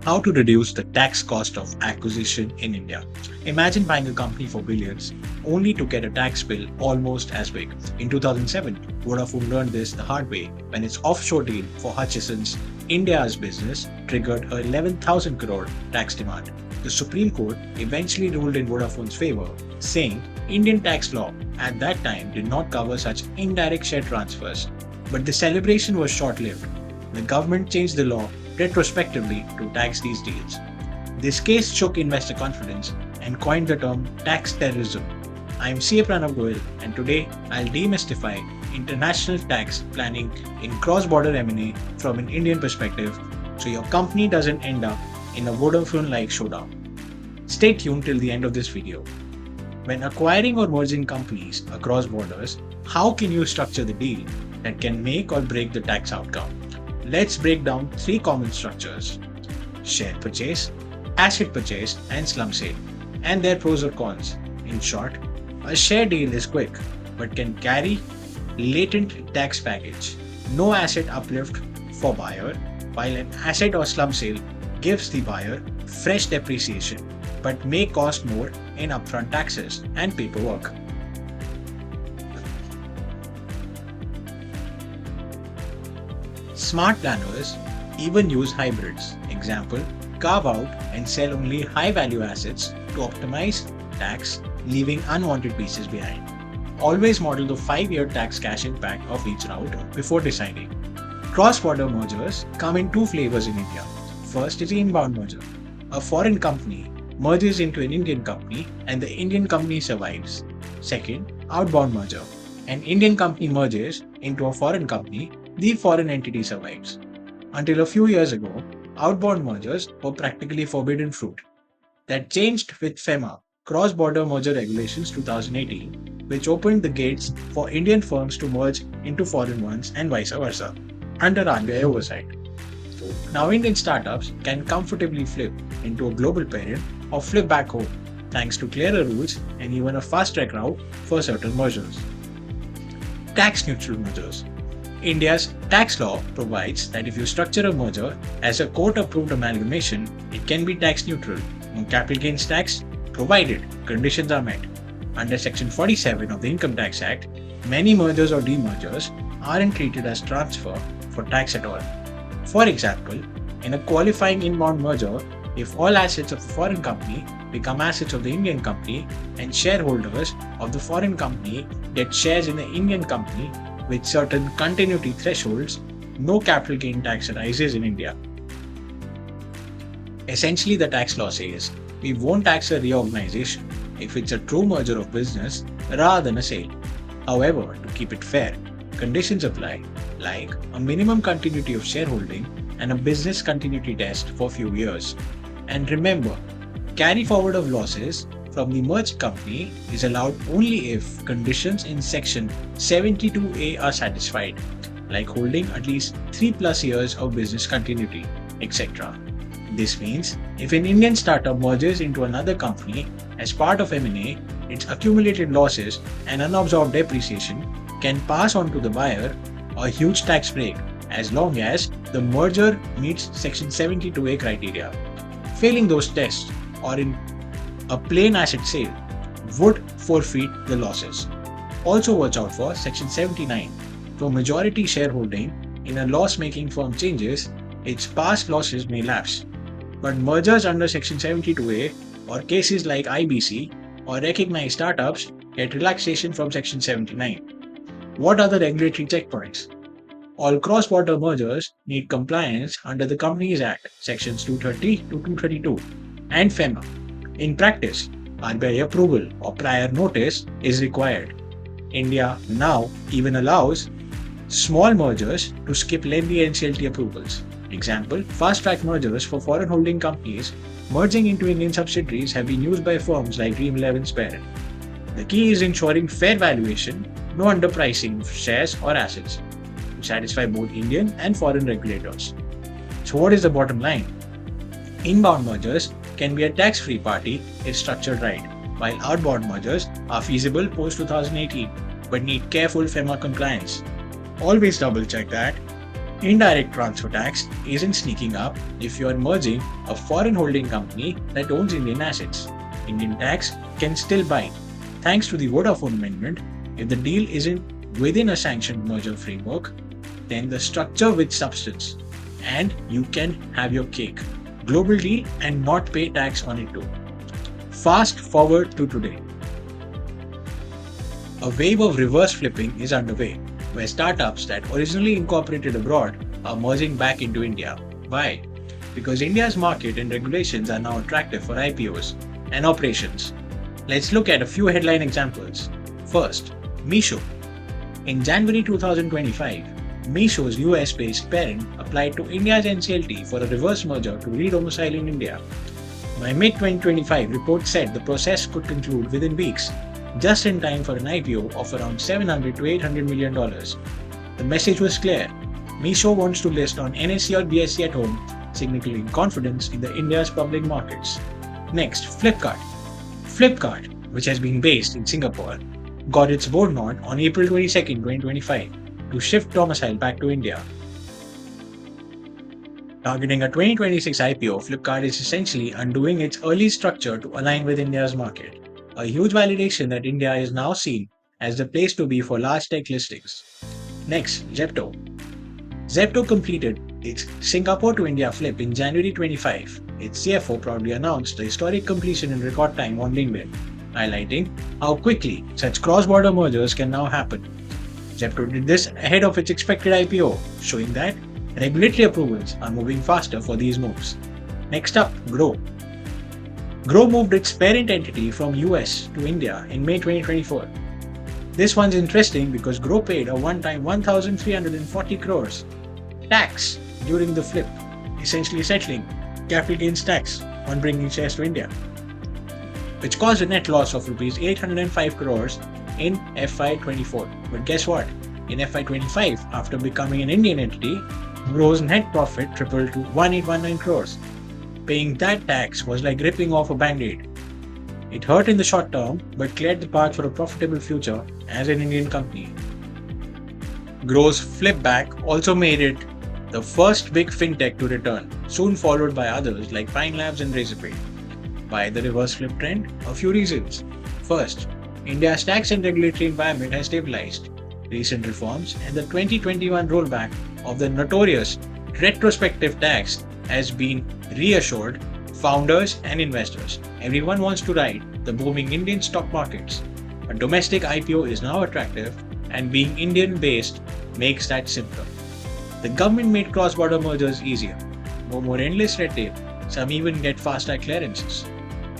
How to reduce the tax cost of acquisition in India. Imagine buying a company for billions only to get a tax bill almost as big. In 2007, Vodafone learned this the hard way when its offshore deal for Hutchison's India's business triggered a 11,000 crore tax demand. The Supreme Court eventually ruled in Vodafone's favor, saying Indian tax law at that time did not cover such indirect share transfers. But the celebration was short-lived. The government changed the law retrospectively to tax these deals. This case shook investor confidence and coined the term tax terrorism. I am CFO Pranav Goyal, and today I'll demystify international tax planning in cross-border M&A from an Indian perspective so your company doesn't end up in a Vodafone-like showdown. Stay tuned till the end of this video. When acquiring or merging companies across borders, how can you structure the deal that can make or break the tax outcome? Let's break down three common structures: share purchase, asset purchase, and slump sale, and their pros or cons. In short, a share deal is quick but can carry latent tax baggage. No asset uplift for buyer, while an asset or slump sale gives the buyer fresh depreciation but may cost more in upfront taxes and paperwork. Smart planners even use hybrids. Example, carve out and sell only high-value assets to optimize tax, leaving unwanted pieces behind. Always model the 5-year tax cash impact of each route before deciding. Cross-border mergers come in two flavors in India. First is the inbound merger. A foreign company merges into an Indian company and the Indian company survives. Second, outbound merger. An Indian company merges into a foreign company, the foreign entity survives. Until a few years ago, outbound mergers were practically forbidden fruit. That changed with FEMA, Cross-Border Merger Regulations 2018, which opened the gates for Indian firms to merge into foreign ones and vice versa, under RBI oversight. Now Indian startups can comfortably flip into a global parent or flip back home, thanks to clearer rules and even a fast-track route for certain mergers. Tax-neutral mergers. India's tax law provides that if you structure a merger as a court-approved amalgamation, it can be tax-neutral. No capital gains tax, provided conditions are met. Under Section 47 of the Income Tax Act, many mergers or demergers aren't treated as transfer for tax at all. For example, in a qualifying inbound merger, if all assets of the foreign company become assets of the Indian company and shareholders of the foreign company get shares in the Indian company with certain continuity thresholds, no capital gain tax arises in India. Essentially, the tax law says we won't tax a reorganization if it's a true merger of business rather than a sale. However, to keep it fair, conditions apply, like a minimum continuity of shareholding and a business continuity test for a few years. And remember, carry forward of losses from the merged company is allowed only if conditions in Section 72A are satisfied, like holding at least 3+ years of business continuity, etc. This means if an Indian startup merges into another company as part of M&A, its accumulated losses and unabsorbed depreciation can pass on to the buyer a huge tax break as long as the merger meets Section 72A criteria. Failing those tests or in a plain asset sale would forfeit the losses. Also watch out for Section 79. For majority shareholding in a loss-making firm changes, its past losses may lapse. But mergers under Section 72A or cases like IBC or recognized startups get relaxation from Section 79. What are the regulatory checkpoints? All cross-border mergers need compliance under the Companies Act, Sections 230 to 232, and FEMA. In practice, RBI approval or prior notice is required. India now even allows small mergers to skip lengthy NCLT approvals. Example, fast-track mergers for foreign holding companies merging into Indian subsidiaries have been used by firms like Dream11's parent. The key is ensuring fair valuation, no underpricing of shares or assets, to satisfy both Indian and foreign regulators. So what is the bottom line? Inbound mergers can be a tax-free party if structured right, while outbound mergers are feasible post-2018 but need careful FEMA compliance. Always double-check that Indirect transfer tax isn't sneaking up if you are merging a foreign holding company that owns Indian assets. Indian tax can still bind. Thanks to the Vodafone amendment, if the deal isn't within a sanctioned merger framework, then the structure with substance, and you can have your cake. Global deal and not pay tax on it too. Fast forward to today. A wave of reverse flipping is underway, where startups that originally incorporated abroad are merging back into India. Why? Because India's market and regulations are now attractive for IPOs and operations. Let's look at a few headline examples. First, Meesho. In January 2025, Meesho's US-based parent applied to India's NCLT for a reverse merger to re-domicile in India. By mid-2025, reports said the process could conclude within weeks, just in time for an IPO of around $700 to $800 million. The message was clear. Meesho wants to list on NSE or BSE at home, signaling confidence in the India's public markets. Next, Flipkart. Flipkart, which has been based in Singapore, got its board nod on April 22, 2025 to shift domicile back to India. Targeting a 2026 IPO, Flipkart is essentially undoing its early structure to align with India's market. A huge validation that India is now seen as the place to be for large tech listings. Next, Zepto. Zepto completed its Singapore to India flip in January 25. Its CFO proudly announced the historic completion in record time on LinkedIn, highlighting how quickly such cross-border mergers can now happen. Zepto did this ahead of its expected IPO, showing that regulatory approvals are moving faster for these moves. Next up, Grow. Grow moved its parent entity from US to India in May 2024. This one's interesting because Grow paid a one-time 1,340 crores tax during the flip, essentially settling capital gains tax on bringing shares to India, which caused a net loss of Rs 805 crores in FY24. But guess what? In FY25, after becoming an Indian entity, Grow's net profit tripled to 1819 crores. Paying that tax was like ripping off a band-aid. It hurt in the short term, but cleared the path for a profitable future as an Indian company. Grow's flip back also made it the first big fintech to return, soon followed by others like Pine Labs and Razorpay. Why the reverse flip trend? A few reasons. First, India's tax and regulatory environment has stabilized. Recent reforms and the 2021 rollback of the notorious retrospective tax has been reassured founders and investors. Everyone wants to ride the booming Indian stock markets. A domestic IPO is now attractive, and being Indian-based makes that simpler. The government made cross-border mergers easier. No more endless red tape. Some even get fast-track clearances.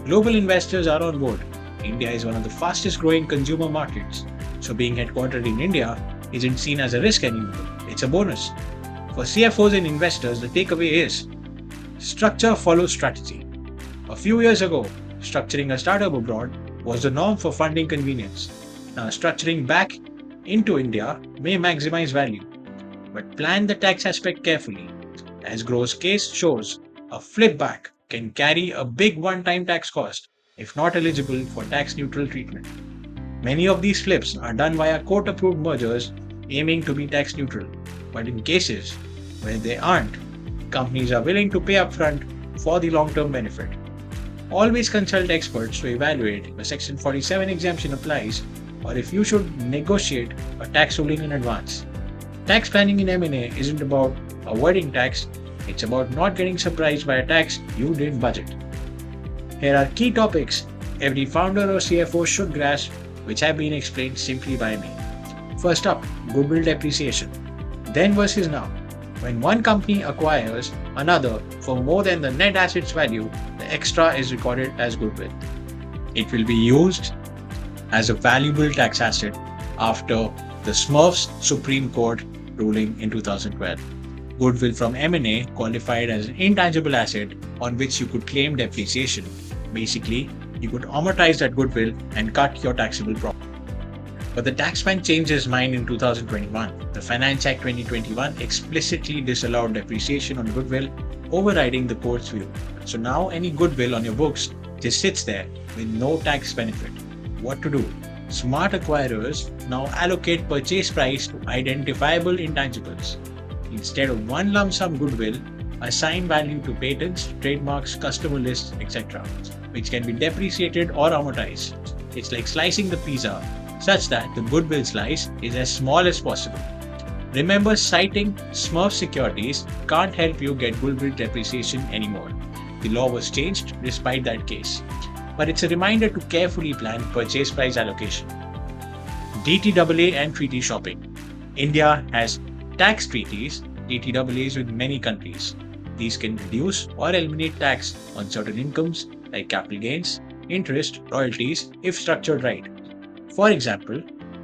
Global investors are on board. India is one of the fastest-growing consumer markets, so being headquartered in India isn't seen as a risk anymore. It's a bonus. For CFOs and investors, the takeaway is structure follows strategy. A few years ago, structuring a startup abroad was the norm for funding convenience. Now, structuring back into India may maximize value, but plan the tax aspect carefully. As Grow's case shows, a flip back can carry a big one-time tax cost if not eligible for tax-neutral treatment. Many of these flips are done via court-approved mergers aiming to be tax-neutral, but in cases where they aren't, companies are willing to pay upfront for the long-term benefit. Always consult experts to evaluate if a Section 47 exemption applies or if you should negotiate a tax ruling in advance. Tax planning in M&A isn't about avoiding tax, it's about not getting surprised by a tax you didn't budget. Here are key topics every founder or CFO should grasp, which have been explained simply by me. First up, goodwill depreciation. Then versus now. When one company acquires another for more than the net assets value, the extra is recorded as goodwill. It will be used as a valuable tax asset after the Smurfs Supreme Court ruling in 2012. Goodwill from M&A qualified as an intangible asset on which you could claim depreciation. Basically, you could amortize that goodwill and cut your taxable profit. But the taxman changed his mind in 2021. The Finance Act 2021 explicitly disallowed depreciation on goodwill, overriding the court's view. So now any goodwill on your books just sits there with no tax benefit. What to do? Smart acquirers now allocate purchase price to identifiable intangibles. instead of one lump sum goodwill, assign value to patents, trademarks, customer lists, etc., which can be depreciated or amortized. It's like slicing the pizza such that the goodwill slice is as small as possible. Remember, citing Smurf securities can't help you get goodwill depreciation anymore. The law was changed despite that case. But it's a reminder to carefully plan purchase price allocation. DTAA and treaty shopping. India has tax treaties, DTAAs, with many countries. These can reduce or eliminate tax on certain incomes like capital gains, interest, royalties if structured right. For example,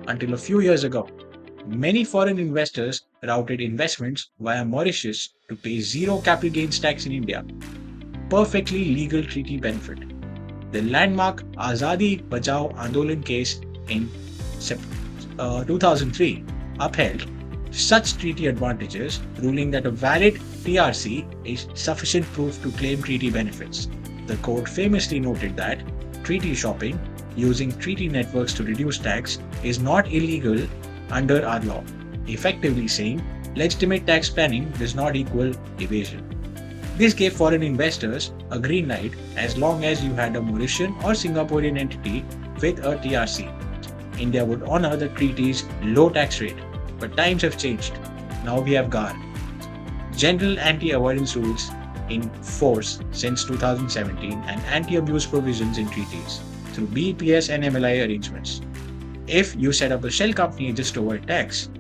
until a few years ago, many foreign investors routed investments via Mauritius to pay zero capital gains tax in India. Perfectly legal treaty benefit. The landmark Azadi Bachao Andolan case in 2003 upheld such treaty advantages, ruling that a valid TRC is sufficient proof to claim treaty benefits. The court famously noted that treaty shopping, using treaty networks to reduce tax, is not illegal under our law, effectively saying legitimate tax planning does not equal evasion. This gave foreign investors a green light as long as you had a Mauritian or Singaporean entity with a TRC. India would honor the treaty's low tax rate, but times have changed. Now we have GAR, General Anti-Avoidance Rules, in force since 2017, and anti-abuse provisions in treaties through BPS and MLI arrangements. If you set up a shell company just to avoid tax,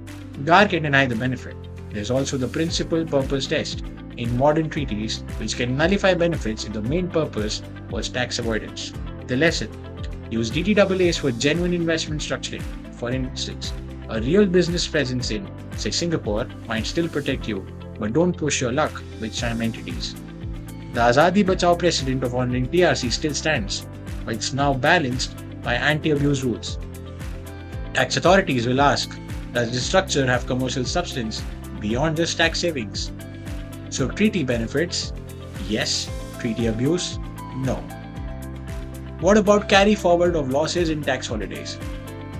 GAR can deny the benefit. There's also the principal purpose test in modern treaties, which can nullify benefits if the main purpose was tax avoidance. The lesson: use DTAAs for genuine investment structuring. For instance, a real business presence in, say, Singapore might still protect you, but don't push your luck with sham entities. The Azadi Bachao precedent of honoring TRC still stands, but it's now balanced by anti-abuse rules. Tax authorities will ask, does this structure have commercial substance beyond just tax savings? So treaty benefits, yes. Treaty abuse, no. What about carry forward of losses in tax holidays?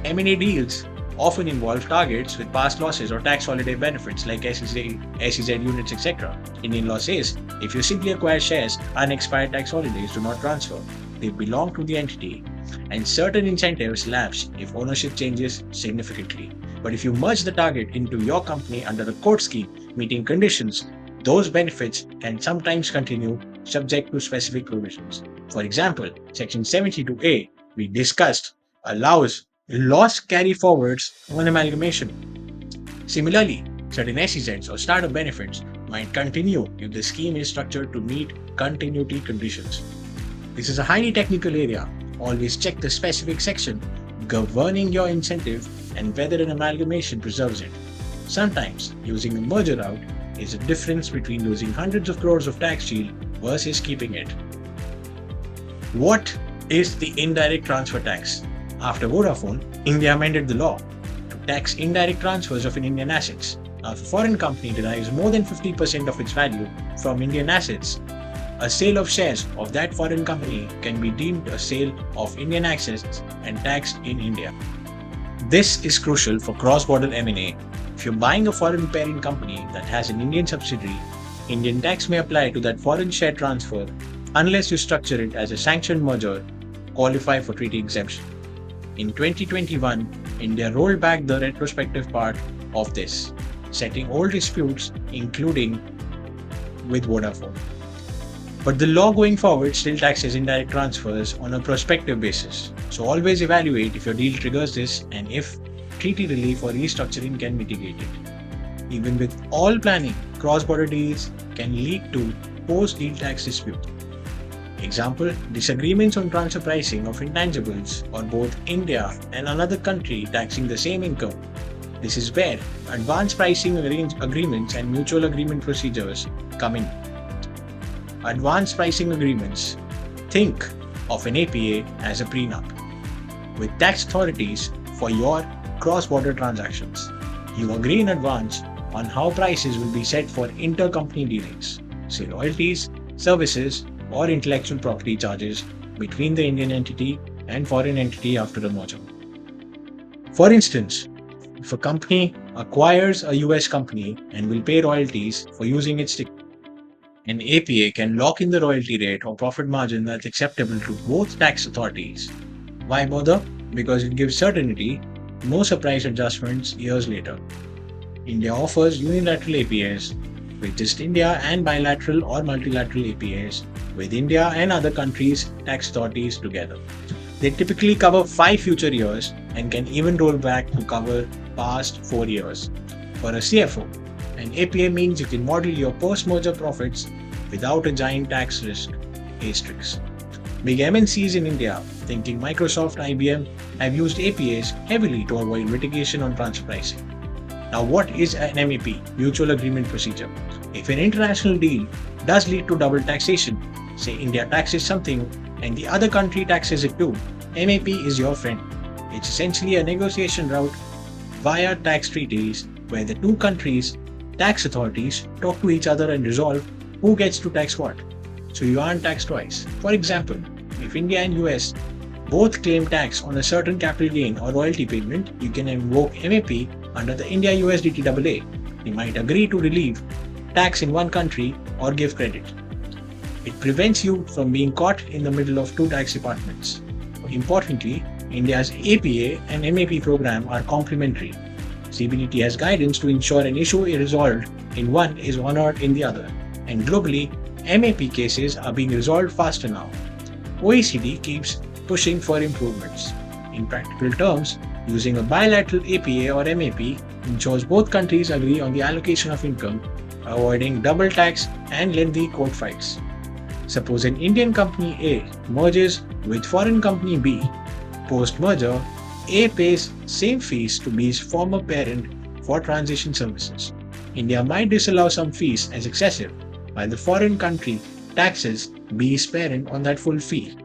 M&A deals often involve targets with past losses or tax holiday benefits like SEZ units, etc. Indian law says if you simply acquire shares, unexpired tax holidays do not transfer. They belong to the entity, and certain incentives lapse if ownership changes significantly. But if you merge the target into your company under a court scheme meeting conditions, those benefits can sometimes continue subject to specific provisions. For example, Section 72A we discussed allows loss carry forwards on amalgamation. Similarly, certain SEZs or startup benefits might continue if the scheme is structured to meet continuity conditions. This is a highly technical area. Always check the specific section governing your incentive and whether an amalgamation preserves it. Sometimes using a merger route is the difference between losing hundreds of crores of tax shield versus keeping it. What is the indirect transfer tax? After Vodafone, India amended the law to tax indirect transfers of Indian assets. Now, if a foreign company derives more than 50% of its value from Indian assets, a sale of shares of that foreign company can be deemed a sale of Indian assets and taxed in India. This is crucial for cross-border M&A. If you're buying a foreign parent company that has an Indian subsidiary, Indian tax may apply to that foreign share transfer unless you structure it as a sanctioned merger, qualify for treaty exemption. In 2021, India rolled back the retrospective part of this, setting old disputes, including with Vodafone. But the law going forward still taxes indirect transfers on a prospective basis. So always evaluate if your deal triggers this and if treaty relief or restructuring can mitigate it. Even with all planning, cross-border deals can lead to post-deal tax dispute. Example, disagreements on transfer pricing of intangibles or both India and another country taxing the same income. This is where advanced pricing agreements and mutual agreement procedures come in. Advanced pricing agreements. Think of an APA as a prenup with tax authorities for your cross-border transactions. You agree in advance on how prices will be set for intercompany dealings, say royalties, services, or intellectual property charges between the Indian entity and foreign entity after a merger. For instance, if a company acquires a US company and will pay royalties for using its technology. An APA can lock in the royalty rate or profit margin that's acceptable to both tax authorities. Why bother? Because it gives certainty, no surprise adjustments years later. India offers unilateral APAs with just India and bilateral or multilateral APAs with India and other countries' tax authorities together. They typically cover 5 future years and can even roll back to cover past 4 years. For a CFO, an APA means you can model your post-merger profits without a giant tax risk. Asterisk. Big MNCs in India, thinking Microsoft, IBM, have used APAs heavily to avoid litigation on transfer pricing. Now, what is an MEP, Mutual Agreement Procedure? If an international deal does lead to double taxation, say India taxes something and the other country taxes it too, MEP is your friend. It's essentially a negotiation route via tax treaties where the two countries' tax authorities talk to each other and resolve who gets to tax what. So you aren't taxed twice. For example, if India and US both claim tax on a certain capital gain or royalty payment, you can invoke MEP under the India USDTAA. They might agree to relieve tax in one country or give credit. It prevents you from being caught in the middle of two tax departments. Importantly, India's APA and MEP program are complementary. CBDT has guidance to ensure an issue is resolved in one is honored in the other. And globally, MEP cases are being resolved faster now. OECD keeps pushing for improvements. In practical terms, using a bilateral APA or MEP ensures both countries agree on the allocation of income, avoiding double tax and lengthy court fights. Suppose an Indian company A merges with foreign company B. Post-merger, A pays same fees to B's former parent for transition services. India might disallow some fees as excessive, while the foreign country taxes B's parent on that full fee.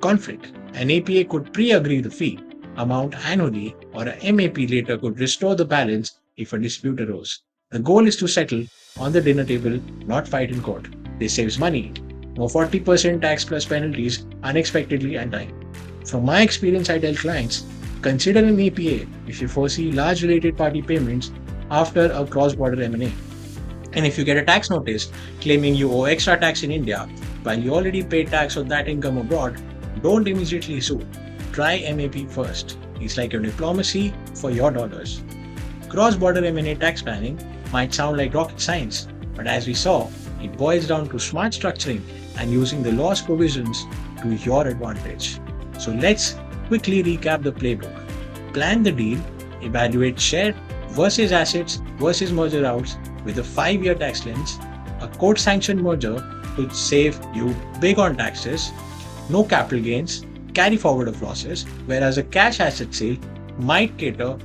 Conflict. An APA could pre-agree the fee amount annually, or a MEP later could restore the balance if a dispute arose. The goal is to settle on the dinner table, not fight in court. This saves money. No 40% tax plus penalties unexpectedly and time. From my experience, I tell clients, consider an APA if you foresee large related party payments after a cross-border M&A. And if you get a tax notice claiming you owe extra tax in India while you already paid tax on that income abroad, don't immediately sue. Try MEP first. It's like your diplomacy for your dollars. Cross-border M&A tax planning might sound like rocket science, but as we saw, it boils down to smart structuring and using the law's provisions to your advantage. So let's quickly recap the playbook. Plan the deal, evaluate shared versus assets versus merger outs with a 5-year tax lens, a court-sanctioned merger to save you big on taxes, no capital gains, carry forward of losses, whereas a cash asset sale might cater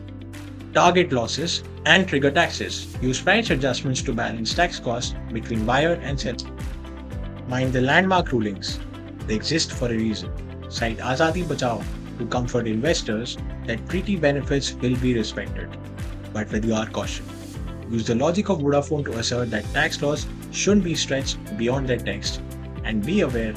target losses and trigger taxes. Use price adjustments to balance tax costs between buyer and seller. Mind the landmark rulings. They exist for a reason. Cite Azadi Bachao to comfort investors that treaty benefits will be respected, but with your caution. Use the logic of Vodafone to assert that tax laws shouldn't be stretched beyond their text. And be aware,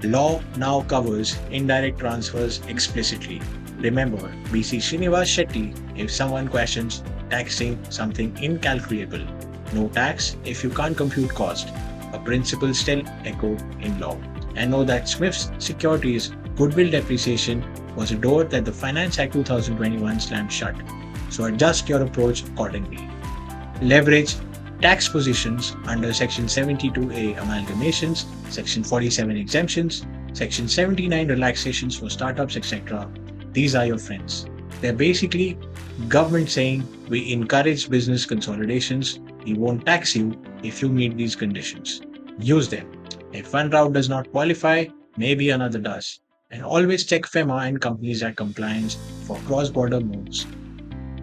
law now covers indirect transfers explicitly. Remember, BC Srinivas Shetty if someone questions taxing something incalculable. No tax if you can't compute cost. A principle still echoed in law. And know that Smith's Securities goodwill depreciation was a door that the Finance Act 2021 slammed shut. So adjust your approach accordingly. Leverage tax positions under Section 72A amalgamations, Section 47 exemptions, Section 79 relaxations for startups, etc. These are your friends. They're basically government saying we encourage business consolidations. We won't tax you if you meet these conditions. Use them. If one route does not qualify, maybe another does. And always check FEMA and Companies Act compliance for cross-border moves.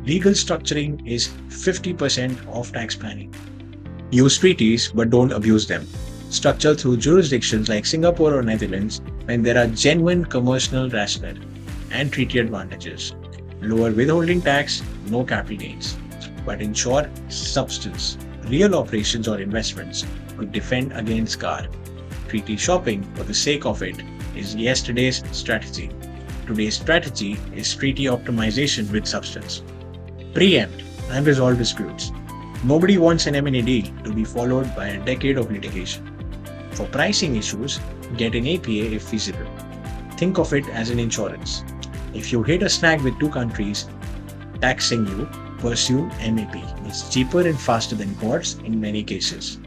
Legal structuring is 50% of tax planning. Use treaties, but don't abuse them. Structure through jurisdictions like Singapore or Netherlands when there are genuine commercial rationale and treaty advantages. Lower withholding tax, no capital gains. But ensure substance, real operations or investments to defend against GAR. Treaty shopping for the sake of it is yesterday's strategy. Today's strategy is treaty optimization with substance. Preempt unresolved disputes. Nobody wants an M&A deal to be followed by a decade of litigation. For pricing issues, get an APA if feasible. Think of it as an insurance. If you hit a snag with two countries taxing you, pursue MAP. It's cheaper and faster than courts in many cases.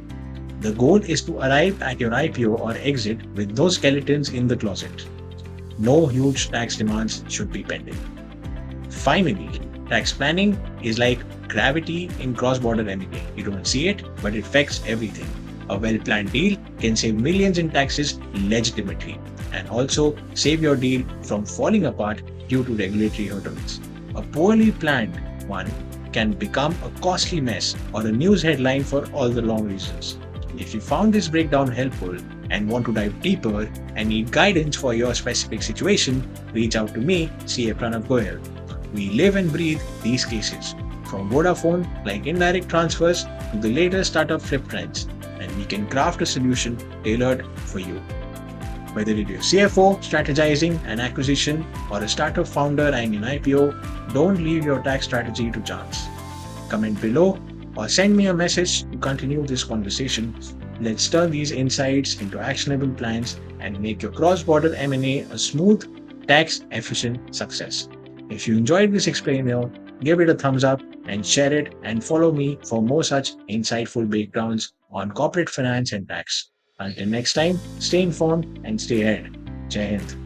The goal is to arrive at your IPO or exit with those skeletons in the closet. No huge tax demands should be pending. Finally, tax planning is like gravity in cross-border M&A. You don't see it, but it affects everything. A well-planned deal can save millions in taxes legitimately and also save your deal from falling apart due to regulatory hurdles. A poorly planned one can become a costly mess or a news headline for all the wrong reasons. If you found this breakdown helpful and want to dive deeper and need guidance for your specific situation, reach out to me, CA Pranav Goyal. We live and breathe these cases, from Vodafone like indirect transfers to the latest startup flip trends, and we can craft a solution tailored for you. Whether it is CFO strategizing an acquisition or a startup founder eyeing an IPO, don't leave your tax strategy to chance. Comment below or send me a message to continue this conversation. Let's turn these insights into actionable plans and make your cross-border M&A a smooth, tax-efficient success. If you enjoyed this explainer, give it a thumbs up and share it, and follow me for more such insightful breakdowns on corporate finance and tax. Until next time, stay informed and stay ahead. Jai Hind.